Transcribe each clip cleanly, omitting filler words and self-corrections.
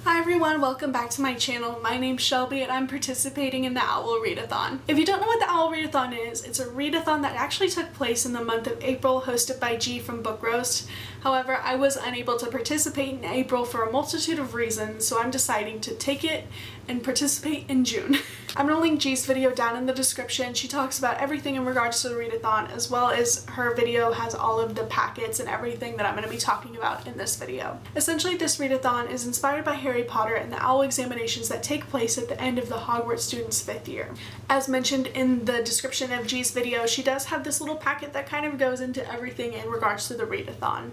Hi everyone, welcome back to my channel. My name's Shelby and I'm participating in the Owl Readathon. If you don't know what the Owl Readathon is, it's a readathon that actually took place in the month of April, hosted by G from Book Roast. However, I was unable to participate in April for a multitude of reasons, so I'm deciding to take it and participate in June. I'm gonna link G's video down in the description. She talks about everything in regards to the readathon, as well as her video has all of the packets and everything that I'm gonna be talking about in this video. Essentially, this readathon is inspired by Harry Potter and the owl examinations that take place at the end of the Hogwarts student's 5th year. As mentioned in the description of G's video, she does have this little packet that kind of goes into everything in regards to the readathon.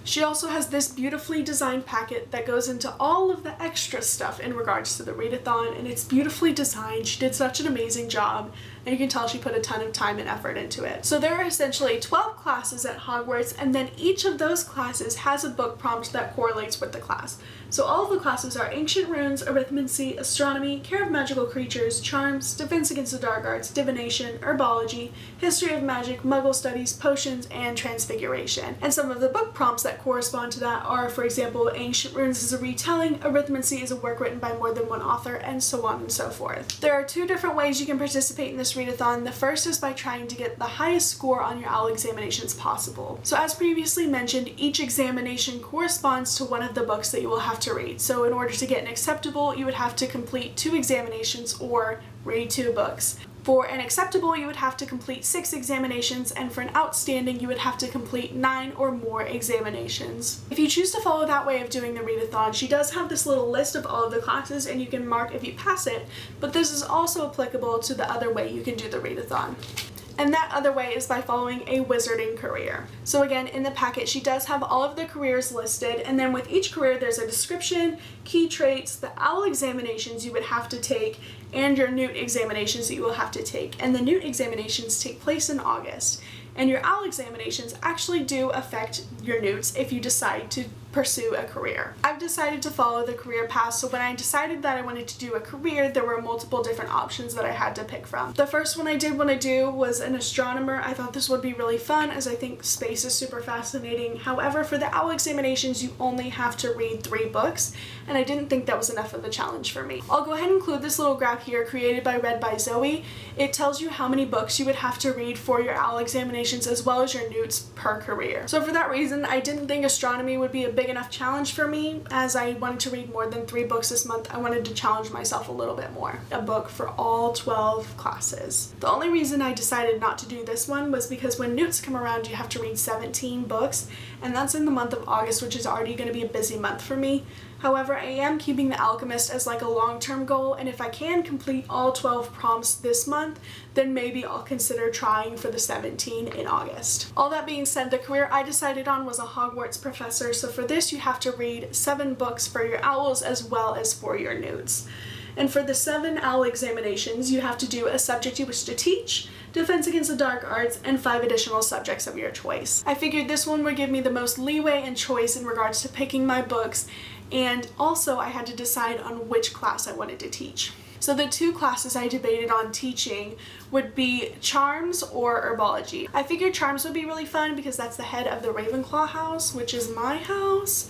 She also has this beautifully designed packet that goes into all of the extra stuff in regards to the readathon, and it's beautifully designed. She did such an amazing job, and you can tell she put a ton of time and effort into it. So there are essentially 12 classes at Hogwarts, and then each of those classes has a book prompt that correlates with the class. So all of the classes are Ancient Runes, Arithmancy, Astronomy, Care of Magical Creatures, Charms, Defense Against the Dark Arts, Divination, Herbology, History of Magic, Muggle Studies, Potions, and Transfiguration. And some of the book prompts that correspond to that are, for example, Ancient Runes is a retelling, Arithmancy is a work written by more than one author, and so on and so forth. There are two different ways you can participate in this readathon. The first is by trying to get the highest score on your OWL examinations possible. So as previously mentioned, each examination corresponds to one of the books that you will have to read. So in order to get an acceptable, you would have to complete 2 examinations or read 2 books. For an acceptable, you would have to complete 6 examinations, and for an outstanding, you would have to complete 9 or more examinations. If you choose to follow that way of doing the readathon, she does have this little list of all of the classes, and you can mark if you pass it, but this is also applicable to the other way you can do the readathon. And that other way is by following a wizarding career. So again, in the packet, she does have all of the careers listed, and then with each career, there's a description, key traits, the OWL examinations you would have to take, and your Newt examinations that you will have to take. And the Newt examinations take place in August. And your OWL examinations actually do affect your Newts if you decide to pursue a career. I've decided to follow the career path, so when I decided that I wanted to do a career, there were multiple different options that I had to pick from. The first one I did want to do was an astronomer. I thought this would be really fun, as I think space is super fascinating. However, for the OWL examinations, you only have to read 3 books, and I didn't think that was enough of a challenge for me. I'll go ahead and include this little graph here, created by Read by Zoe. It tells you how many books you would have to read for your OWL examinations, as well as your Newts per career. So for that reason, I didn't think astronomy would be a big enough challenge for me, as I wanted to read more than 3 books this month. I wanted to challenge myself a little bit more. A book for all 12 classes. The only reason I decided not to do this one was because when Newts come around, you have to read 17 books, and that's in the month of August, which is already going to be a busy month for me. However, I am keeping The Alchemist as like a long-term goal, and if I can complete all 12 prompts this month, then maybe I'll consider trying for the 17 in August. All that being said, the career I decided on was a Hogwarts professor, so for this you have to read 7 books for your owls as well as for your Newts. And for the 7 OWL examinations, you have to do a subject you wish to teach, Defense Against the Dark Arts, and 5 additional subjects of your choice. I figured this one would give me the most leeway and choice in regards to picking my books, and also I had to decide on which class I wanted to teach. So the 2 classes I debated on teaching would be Charms or Herbology. I figured Charms would be really fun because that's the head of the Ravenclaw house, which is my house.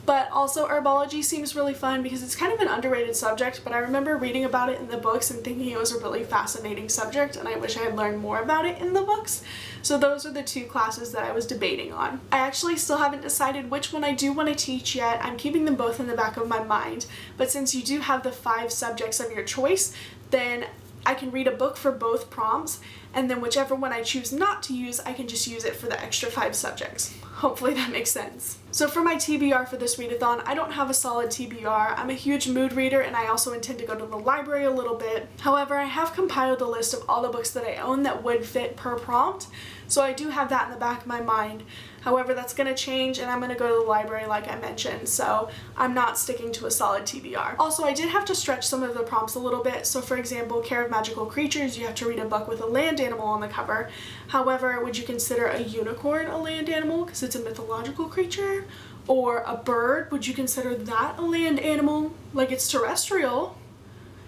But also Herbology seems really fun because it's kind of an underrated subject, but I remember reading about it in the books and thinking it was a really fascinating subject, and I wish I had learned more about it in the books. So those are the 2 classes that I was debating on. I actually still haven't decided which one I do want to teach yet. I'm keeping them both in the back of my mind, but since you do have the 5 subjects of your choice, then I can read a book for both prompts, and then whichever one I choose not to use, I can just use it for the extra 5 subjects. Hopefully that makes sense. So for my TBR for this readathon, I don't have a solid TBR. I'm a huge mood reader, and I also intend to go to the library a little bit. However, I have compiled a list of all the books that I own that would fit per prompt, so I do have that in the back of my mind. However, that's going to change, and I'm going to go to the library like I mentioned, so I'm not sticking to a solid TBR. Also, I did have to stretch some of the prompts a little bit. So for example, Care of Magical Creatures, you have to read a book with a land animal on the cover. However, would you consider a unicorn a land animal because it's a mythological creature? Or a bird, would you consider that a land animal? Like, it's terrestrial,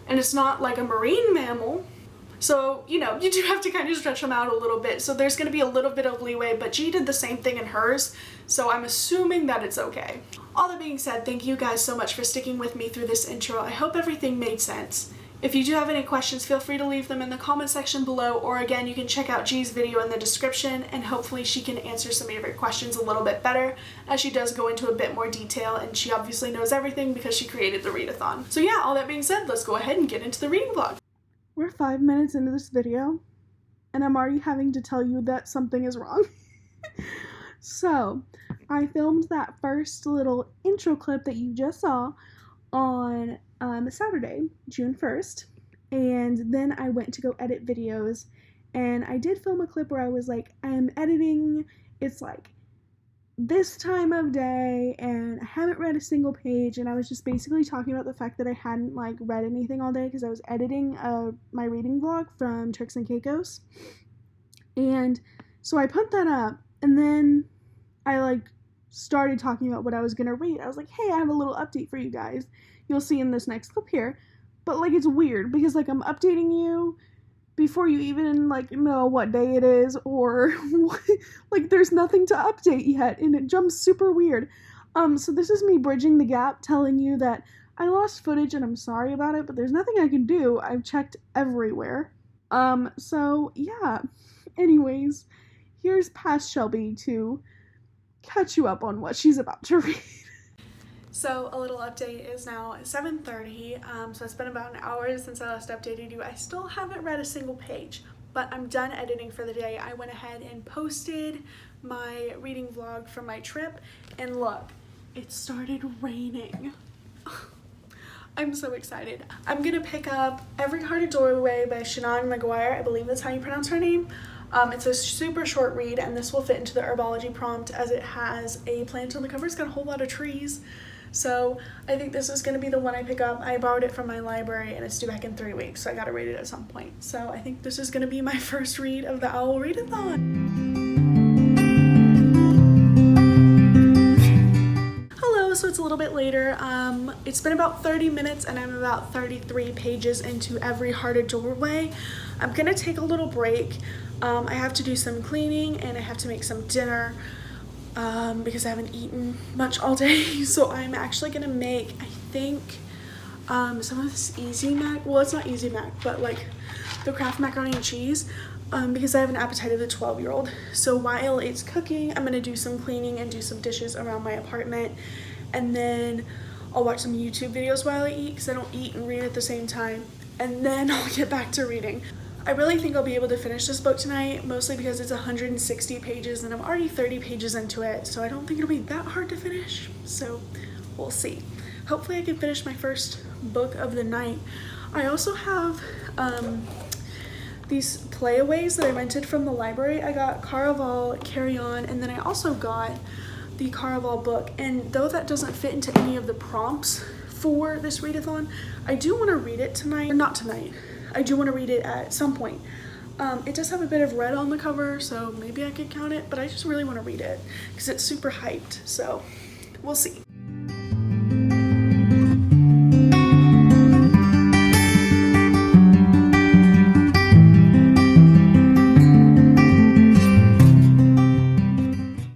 and it's not like a marine mammal. So, you know, you do have to kind of stretch them out a little bit. So there's going to be a little bit of leeway, but G did the same thing in hers. So I'm assuming that it's okay. All that being said, thank you guys so much for sticking with me through this intro. I hope everything made sense. If you do have any questions, feel free to leave them in the comment section below, or again, you can check out G's video in the description, and hopefully she can answer some of your questions a little bit better, as she does go into a bit more detail, and she obviously knows everything because she created the readathon. So yeah, all that being said, let's go ahead and get into the reading vlog. We're 5 minutes into this video, and I'm already having to tell you that something is wrong. So, I filmed that first little intro clip that you just saw on Saturday, June 1st, and then I went to go edit videos, and I did film a clip where I was like, I'm editing, it's like this time of day, and I haven't read a single page, and I was just basically talking about the fact that I hadn't like read anything all day because I was editing my reading vlog from Turks and Caicos. And so I put that up, and then I like started talking about what I was gonna read. I was like, hey, I have a little update for you guys. You'll see in this next clip here. But like, it's weird because like I'm updating you before you even like know what day it is, or like there's nothing to update yet, and it jumps super weird. So this is me bridging the gap, telling you that I lost footage and I'm sorry about it, but there's nothing I can do. I've checked everywhere. So yeah. Anyways, here's past Shelby to catch you up on what she's about to read. So a little update is now 7:30, so it's been about an hour since I last updated you. I still haven't read a single page, but I'm done editing for the day. I went ahead and posted my reading vlog from my trip, and look, it started raining. I'm so excited. I'm gonna pick up Every Hearted Doorway by Seanan Mcguire. I believe that's how you pronounce her name. It's a super short read, and this will fit into the herbology prompt as it has a plant on the cover. It's got a whole lot of trees. So I think this is going to be the one I pick up. I borrowed it from my library, and it's due back in 3 weeks, so I gotta read it at some point. So I think this is going to be my first read of the Owl Readathon. Hello, so it's a little bit later. It's been about 30 minutes, and I'm about 33 pages into Every Hearted Doorway. I'm going to take a little break. I have to do some cleaning, and I have to make some dinner. Because I haven't eaten much all day, so I'm actually gonna make, I think, some of this Easy Mac, well, it's not Easy Mac, but like the Kraft macaroni and cheese, because I have an appetite of a 12-year-old. So while it's cooking, I'm gonna do some cleaning and do some dishes around my apartment, and then I'll watch some YouTube videos while I eat, because I don't eat and read at the same time, and then I'll get back to reading. I really think I'll be able to finish this book tonight, mostly because it's 160 pages and I'm already 30 pages into it, so I don't think it'll be that hard to finish, so we'll see. Hopefully I can finish my first book of the night. I also have these playaways that I rented from the library. I got Caraval, Carry On, and then I also got the Caraval book, and though that doesn't fit into any of the prompts for this readathon, I do want to read it tonight, or not tonight. I do want to read it at some point. It does have a bit of red on the cover, so maybe I could count it, but I just really want to read it because it's super hyped, so we'll see.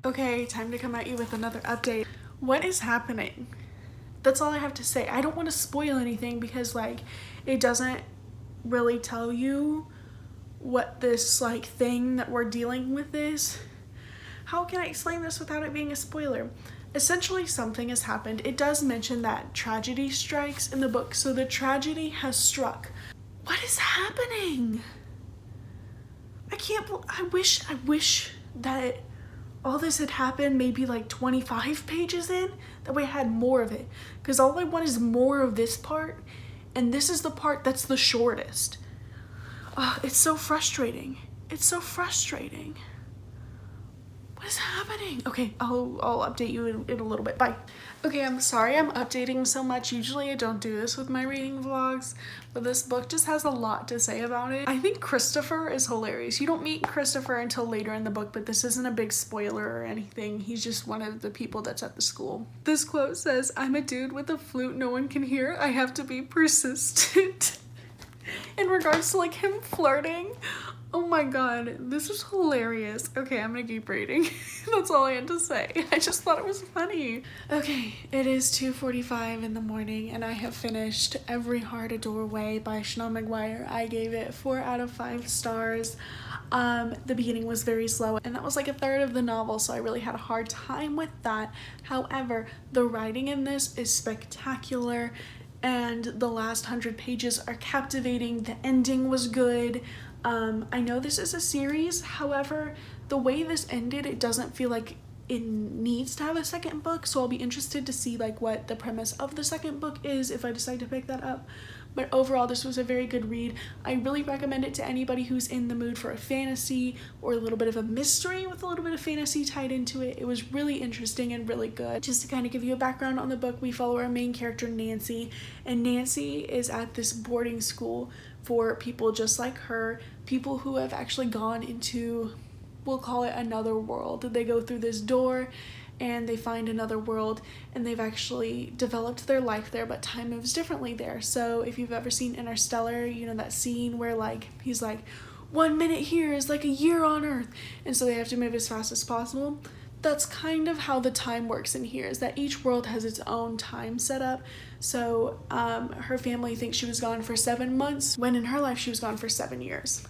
Okay, time to come at you with another update. What is happening? That's all I have to say. I don't want to spoil anything because like it doesn't really tell you what this like thing that we're dealing with is. How can I explain this without it being a spoiler? Essentially something has happened. It does mention that tragedy strikes in the book, so the tragedy has struck. What is happening? I wish that all this had happened maybe like 25 pages in, that way I had more of it, because all I want is more of this part, and this is the part that's the shortest. It's so frustrating. It's so frustrating. What is happening? Okay, I'll update you in a little bit. Bye. Okay, I'm sorry I'm updating so much. Usually I don't do this with my reading vlogs, but this book just has a lot to say about it. I think Christopher is hilarious. You don't meet Christopher until later in the book, but this isn't a big spoiler or anything. He's just one of the people that's at the school. This quote says, "I'm a dude with a flute no one can hear. I have to be persistent." in regards to like him flirting. Oh my god, this is hilarious. Okay, I'm gonna keep reading. That's all I had to say. I just thought it was funny. Okay, it is 2:45 in the morning and I have finished Every Heart a Doorway by Seanan Mcguire. I gave it 4 out of 5 stars. The beginning was very slow and that was like a third of the novel, so I really had a hard time with that. However, the writing in this is spectacular and the last 100 pages are captivating. The ending was good. I know this is a series, however, the way this ended, it doesn't feel like it needs to have a second book, so I'll be interested to see like what the premise of the second book is if I decide to pick that up. But overall, this was a very good read. I really recommend it to anybody who's in the mood for a fantasy or a little bit of a mystery with a little bit of fantasy tied into it. It was really interesting and really good. Just to kind of give you a background on the book, we follow our main character, Nancy, and Nancy is at this boarding school for people just like her, people who have actually gone into, we'll call it another world. They go through this door and they find another world and they've actually developed their life there, but time moves differently there. So if you've ever seen Interstellar, you know that scene where like he's like 1 minute here is like a year on Earth, and so they have to move as fast as possible. That's kind of how the time works in here, is that each world has its own time set up. So her family thinks she was gone for 7 months, when in her life she was gone for 7 years.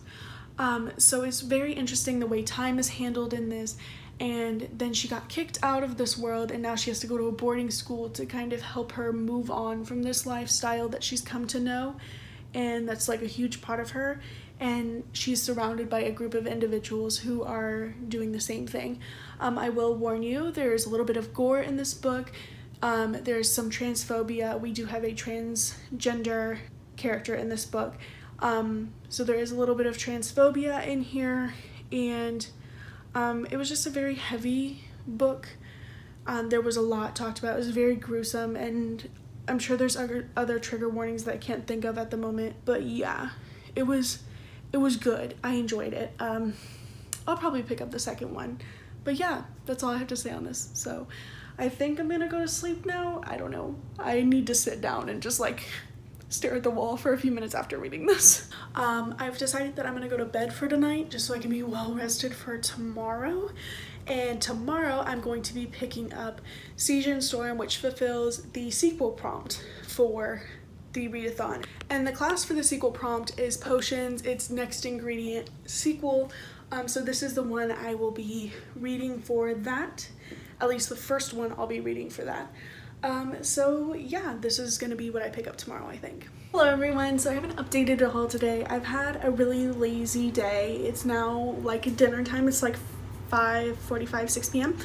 So it's very interesting the way time is handled in this. And then she got kicked out of this world and now she has to go to a boarding school to kind of help her move on from this lifestyle that she's come to know. And that's like a huge part of her. And she's surrounded by a group of individuals who are doing the same thing. I will warn you, there's a little bit of gore in this book. There's some transphobia. We do have a transgender character in this book. So there is a little bit of transphobia in here, and it was just a very heavy book. There was a lot talked about. It was very gruesome, and I'm sure there's other trigger warnings that I can't think of at the moment, but yeah, it was good. I enjoyed it. I'll probably pick up the second one, but yeah, that's all I have to say on this. So I think I'm gonna go to sleep now. I don't know. I need to sit down and just like stare at the wall for a few minutes after reading this. I've decided that I'm gonna go to bed for tonight just so I can be well rested for tomorrow. And tomorrow I'm going to be picking up Siege and Storm, which fulfills the sequel prompt for the readathon. And the class for the sequel prompt is potions. It's next ingredient sequel. So this is the one I will be reading for that. At least the first one I'll be reading for that. So yeah, this is gonna be what I pick up tomorrow, I think. Hello everyone, so I haven't updated at all today. I've had a really lazy day. It's now like dinner time. It's like 5:45, 6 p.m.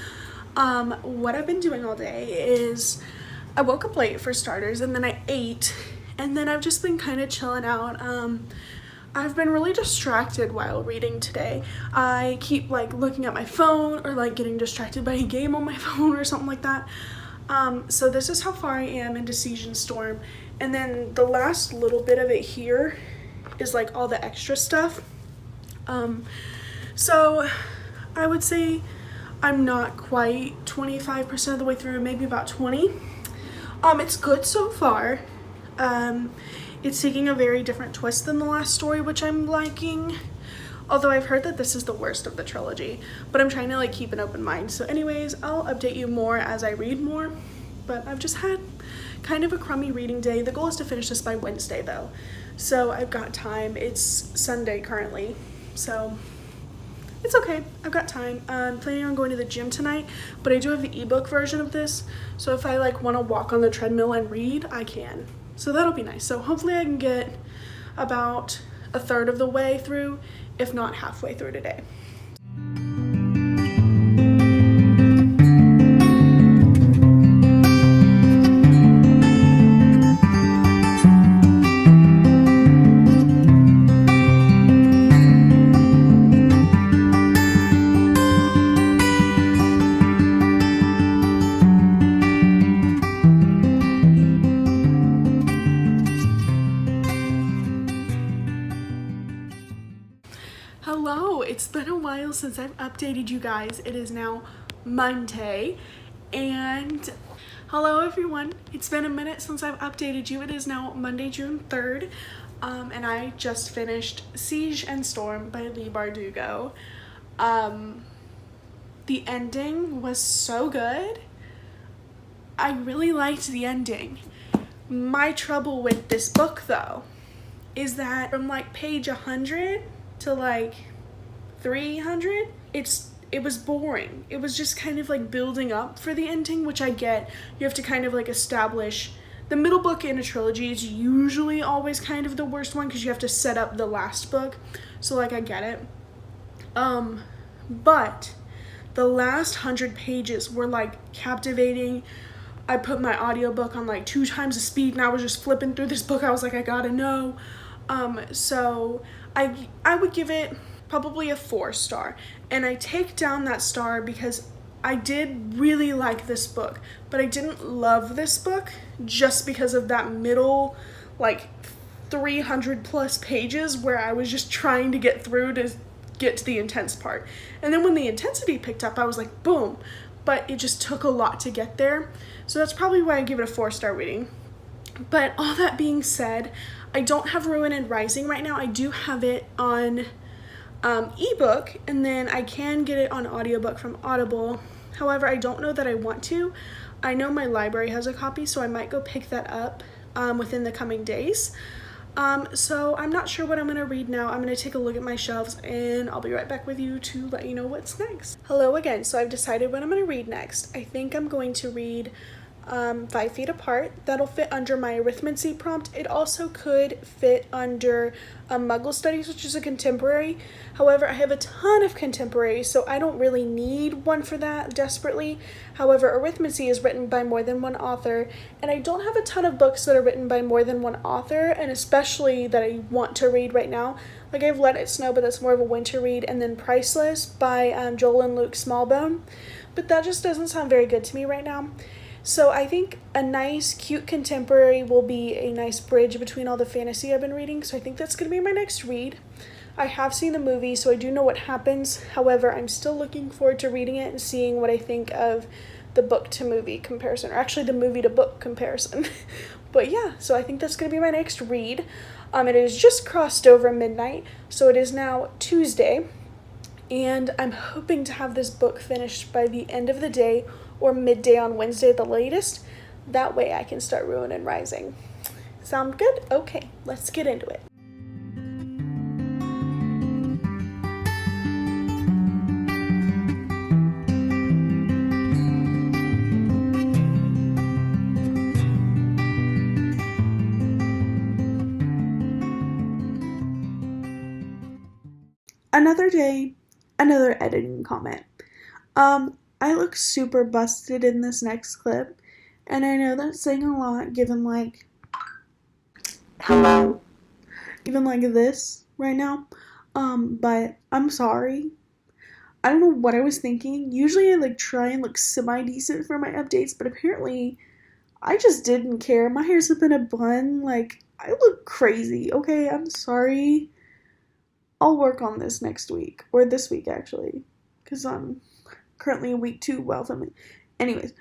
What I've been doing all day is I woke up late for starters, and then I ate, and then I've just been kind of chilling out. I've been really distracted while reading today. I keep like looking at my phone or like getting distracted by a game on my phone or something like that. So this is how far I am into Siege and Storm, and then the last little bit of it here is like all the extra stuff. So I would say I'm not quite 25% of the way through, maybe about 20. It's good so far. It's taking a very different twist than the last story, which I'm liking. Although I've heard that this is the worst of the trilogy, but I'm trying to like keep an open mind. So anyways, I'll update you more as I read more, but I've just had kind of a crummy reading day. The goal is to finish this by Wednesday though. So I've got time. It's Sunday currently, so it's okay. I've got time. I'm planning on going to the gym tonight, but I do have the ebook version of this. So if I like want to walk on the treadmill and read, I can. So that'll be nice. So hopefully I can get about a third of the way through, if not halfway through today. Hello, it's been a while since I've updated you guys. It is now Monday, and Hello everyone, it's been a minute since I've updated you. It is now Monday, June 3rd, and I just finished Siege and Storm by Leigh Bardugo. The ending was so good. I really liked the ending. My trouble with this book though is that from like page 100 to like 300, it was boring. It was just kind of like building up for the ending, which I get. You have to kind of like establish the middle book in a trilogy is usually always kind of the worst one because you have to set up the last book. So like I get it. But the last 100 pages were like captivating. I put my audiobook on like 2 times the speed and I was just flipping through this book. I was like, I gotta know. So I would give it probably a 4-star, and I take down that star because I did really like this book, but I didn't love this book just because of that middle like 300 plus pages where I was just trying to get through to get to the intense part. And then when the intensity picked up, I was like, boom, but it just took a lot to get there. So that's probably why I give it a 4-star rating. But all that being said, I don't have Ruin and Rising right now. I do have it on ebook, and then I can get it on audiobook from Audible. However, I don't know that I want to. I know my library has a copy, so I might go pick that up within the coming days. So I'm not sure what I'm going to read now. I'm going to take a look at my shelves and I'll be right back with you to let you know what's next. Hello again. So I've decided what I'm going to read next. I think I'm going to read 5 Feet Apart. That'll fit under my arithmancy prompt. It also could fit under Muggle Studies, which is a contemporary. However, I have a ton of contemporaries, so I don't really need one for that desperately. However, arithmancy is written by more than one author, and I don't have a ton of books that are written by more than one author, and especially that I want to read right now. Like I have Let It Snow, but that's more of a winter read, and then Priceless by Joel and Luke Smallbone. But that just doesn't sound very good to me right now. So I think a nice, cute contemporary will be a nice bridge between all the fantasy I've been reading. So I think that's going to be my next read. I have seen the movie, so I do know what happens. However, I'm still looking forward to reading it and seeing what I think of the book to movie comparison, or actually the movie to book comparison. But yeah, so I think that's going to be my next read. It is just crossed over midnight, so it is now Tuesday. And I'm hoping to have this book finished by the end of the day or midday on Wednesday at the latest. That way I can start Ruin and Rising. Sound good? Okay, let's get into it. Another day, another editing comment. I look super busted in this next clip, and I know that's saying a lot given like, hello, even like this right now, but I'm sorry. I don't know what I was thinking. Usually I like try and look semi-decent for my updates, but apparently I just didn't care. My hair's up in a bun, like, I look crazy, okay? I'm sorry. I'll work on this next week, or this week actually, because I'm currently in week 2 while filming. Anyways,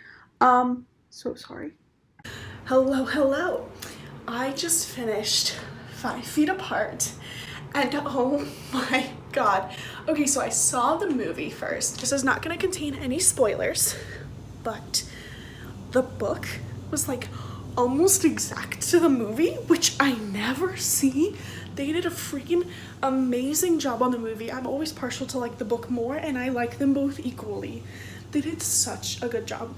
so sorry. Hello. I just finished 5 Feet Apart, and oh my god. Okay, so I saw the movie first. This is not going to contain any spoilers, but the book was like almost exact to the movie, which I never see. They did a freaking amazing job on the movie. I'm always partial to like the book more, and I like them both equally. They did such a good job.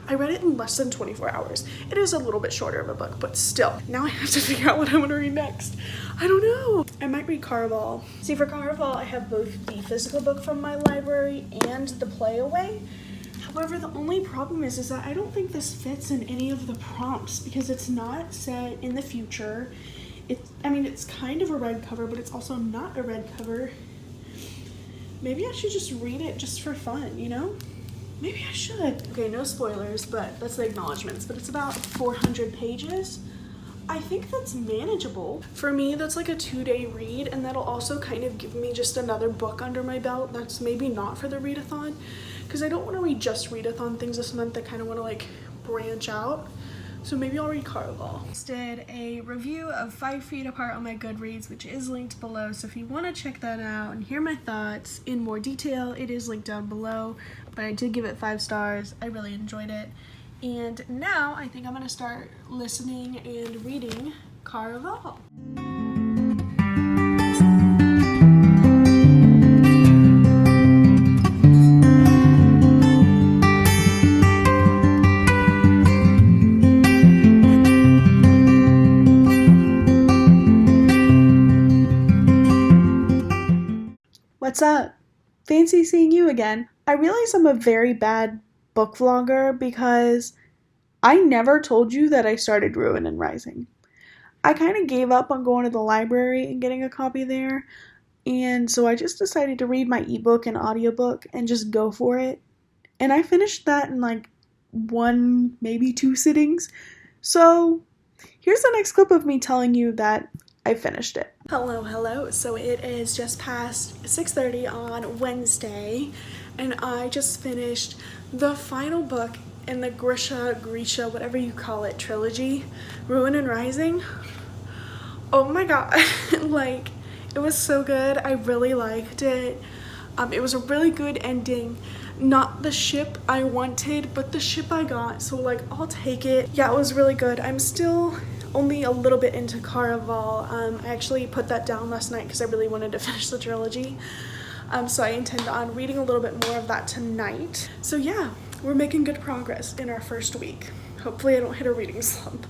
I read it in less than 24 hours. It is a little bit shorter of a book, but still. Now I have to figure out what I'm gonna read next. I don't know. I might read Caraval. See, for Caraval, I have both the physical book from my library and the Playaway. However, the only problem is that I don't think this fits in any of the prompts because it's not set in the future. It's kind of a red cover, but it's also not a red cover. Maybe I should just read it just for fun, you know? Maybe I should. Okay, no spoilers, but that's the acknowledgements. But it's about 400 pages. I think that's manageable. For me, that's like a 2-day read, and that'll also kind of give me just another book under my belt that's maybe not for the readathon, because I don't want to read just readathon things this month. I kind of want to like branch out. So maybe I'll read Caraval. Just did a review of 5 Feet Apart on my Goodreads, which is linked below. So if you want to check that out and hear my thoughts in more detail, it is linked down below. But I did give it 5 stars. I really enjoyed it. And now I think I'm going to start listening and reading Caraval. What's up? Fancy seeing you again. I realize I'm a very bad book vlogger because I never told you that I started Ruin and Rising. I kind of gave up on going to the library and getting a copy there, and so I just decided to read my ebook and audiobook and just go for it. And I finished that in like 1, maybe 2 sittings. So here's the next clip of me telling you that I finished it. Hello. So it is just past 6:30 on Wednesday, and I just finished the final book in the Grisha, whatever you call it, trilogy, Ruin and Rising. Oh my god, like, it was so good. I really liked it. It was a really good ending. Not the ship I wanted, but the ship I got, so like, I'll take it. Yeah, it was really good. I'm still only a little bit into Caraval. I actually put that down last night because I really wanted to finish the trilogy. So I intend on reading a little bit more of that tonight. So yeah, we're making good progress in our first week. Hopefully I don't hit a reading slump.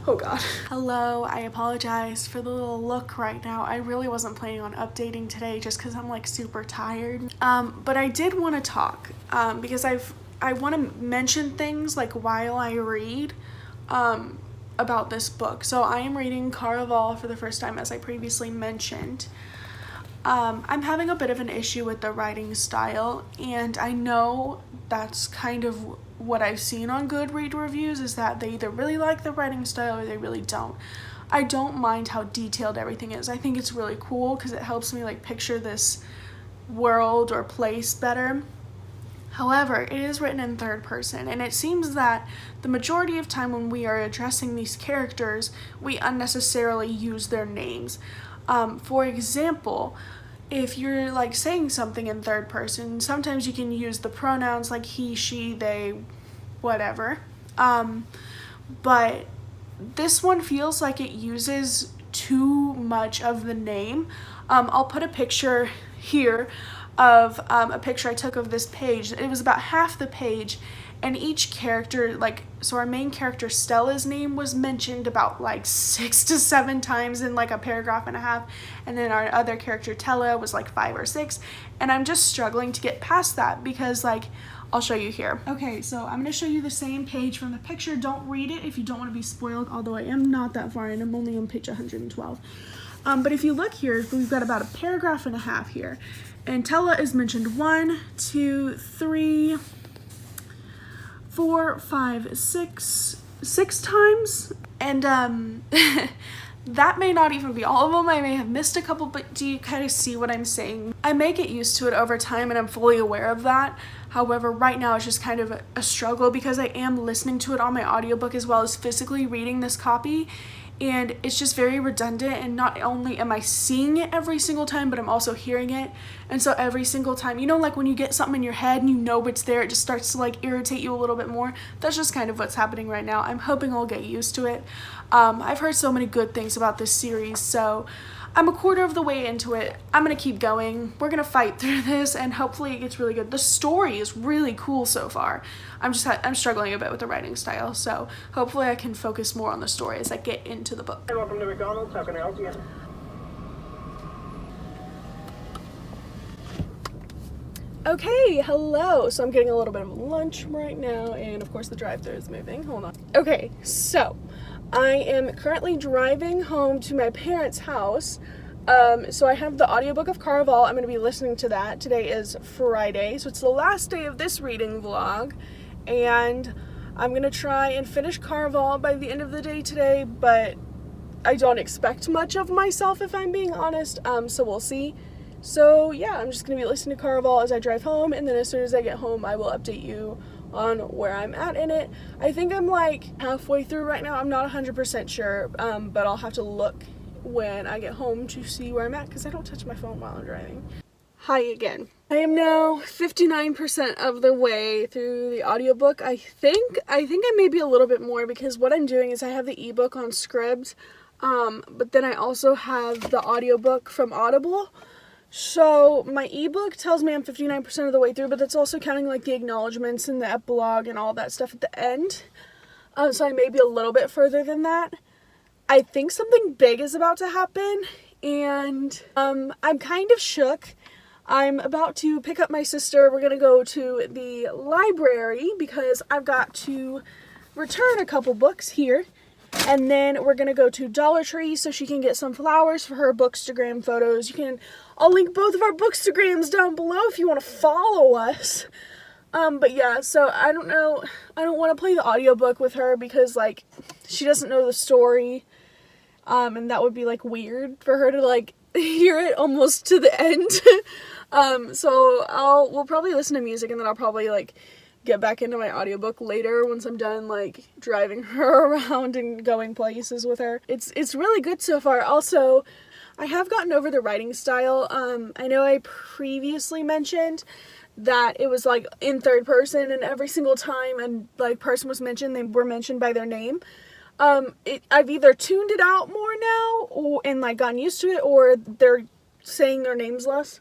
Oh god. Hello, I apologize for the little look right now. I really wasn't planning on updating today just because I'm like super tired. But I did want to talk because I want to mention things like while I read about this book. So I am reading Caraval for the first time, as I previously mentioned. I'm having a bit of an issue with the writing style, and I know that's kind of what I've seen on Goodreads reviews, is that they either really like the writing style or they really don't. I don't mind how detailed everything is. I think it's really cool because it helps me like picture this world or place better. However, it is written in third person, and it seems that the majority of time when we are addressing these characters, we unnecessarily use their names. For example, if you're like saying something in third person, sometimes you can use the pronouns like he, she, they, whatever. But this one feels like it uses too much of the name. I'll put a picture here of a picture I took of this page. It was about half the page, and each character, like, so our main character Stella's name was mentioned about like 6 to 7 times in like a paragraph and a half, and then our other character Tella was like 5 or 6, and I'm just struggling to get past that because, like, I'll show you here. Okay, so I'm going to show you the same page from the picture. Don't read it if you don't want to be spoiled, although I am not that far in. I'm only on page 112. But if you look here, we've got about a paragraph and a half here. And Tella is mentioned 1, 2, 3, 4, 5, 6 times. And that may not even be all of them. I may have missed a couple, but do you kind of see what I'm saying? I may get used to it over time, and I'm fully aware of that. However, right now it's just kind of a struggle because I am listening to it on my audiobook as well as physically reading this copy. And it's just very redundant, and not only am I seeing it every single time, but I'm also hearing it. And so every single time, you know, like when you get something in your head and you know it's there, it just starts to like irritate you a little bit more. That's just kind of what's happening right now. I'm hoping I'll get used to it. I've heard so many good things about this series, so I'm a quarter of the way into it. I'm gonna keep going. We're gonna fight through this, and hopefully it gets really good. The story is really cool so far. I'm struggling a bit with the writing style, so hopefully I can focus more on the story as I get into the book. Hey, welcome to McDonald's. How can I help you? Okay, hello. So I'm getting a little bit of lunch right now, and of course the drive-thru is moving. Hold on. Okay, so I am currently driving home to my parents' house. So I have the audiobook of Caraval. I'm going to be listening to that. Today is Friday, so it's the last day of this reading vlog, and I'm going to try and finish Caraval by the end of the day today, but I don't expect much of myself if I'm being honest, so we'll see. So yeah, I'm just going to be listening to Caraval as I drive home, and then as soon as I get home, I will update you on where I'm at in it. I think I'm like halfway through right now. I'm not 100% sure, but I'll have to look when I get home to see where I'm at because I don't touch my phone while I'm driving. Hi again. I am now 59% of the way through the audiobook. I think I may be a little bit more because what I'm doing is I have the ebook on Scribd, but then I also have the audiobook from Audible. So my ebook tells me I'm 59% of the way through, but that's also counting like the acknowledgements and the epilogue and all that stuff at the end. So I may be a little bit further than that. I think something big is about to happen, and I'm kind of shook. I'm about to pick up my sister. We're gonna go to the library because I've got to return a couple books here. And then we're gonna go to Daughtry so she can get some flowers for her Bookstagram photos. I'll link both of our Bookstagrams down below if you want to follow us. But yeah, so I don't know. I don't want to play the audiobook with her because like she doesn't know the story. And that would be like weird for her to like hear it almost to the end. So we'll probably listen to music and then I'll probably like get back into my audiobook later once I'm done like driving her around and going places with her. It's really good so far. Also, I have gotten over the writing style. I know I previously mentioned that it was like in third person and every single time and like person was mentioned, they were mentioned by their name. I've either tuned it out more now and like gotten used to it, or they're saying their names less.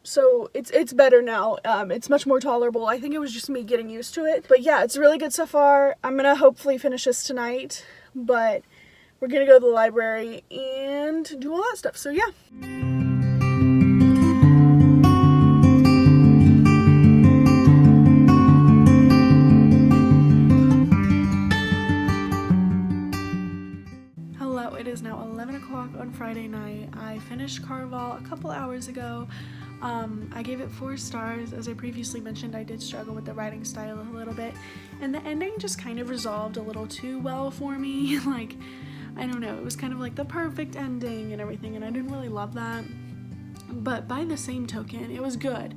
So it's better now. It's much more tolerable. I think it was just me getting used to it. But yeah, it's really good so far. I'm gonna hopefully finish this tonight, but we're gonna go to the library and do all that stuff. So yeah. It is now 11 o'clock on Friday night. I finished Caraval a couple hours ago. I gave it 4 stars. As I previously mentioned, I did struggle with the writing style a little bit, and the ending just kind of resolved a little too well for me. Like, I don't know, it was kind of like the perfect ending and everything, and I didn't really love that. But by the same token, it was good.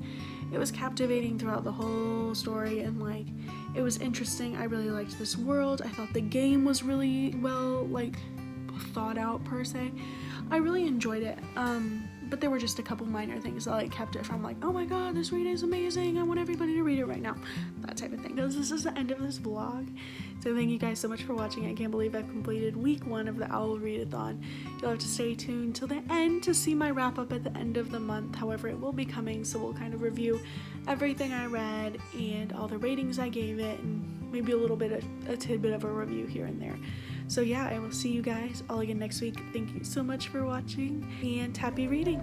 It was captivating throughout the whole story, and like, it was interesting. I really liked this world. I thought the game was really well, like, thought out per se. I really enjoyed it, but there were just a couple minor things that like kept it from like, oh my god, this read is amazing, I want everybody to read it right now, that type of thing. Because this is the end of this vlog, so thank you guys so much for watching. I can't believe I've completed week 1 of the Owl Readathon. You'll have to stay tuned till the end to see my wrap up at the end of the month. However, it will be coming, so we'll kind of review everything I read and all the ratings I gave it, and maybe a little bit of a tidbit of a review here and there. So yeah, I will see you guys all again next week. Thank you so much for watching, and happy reading!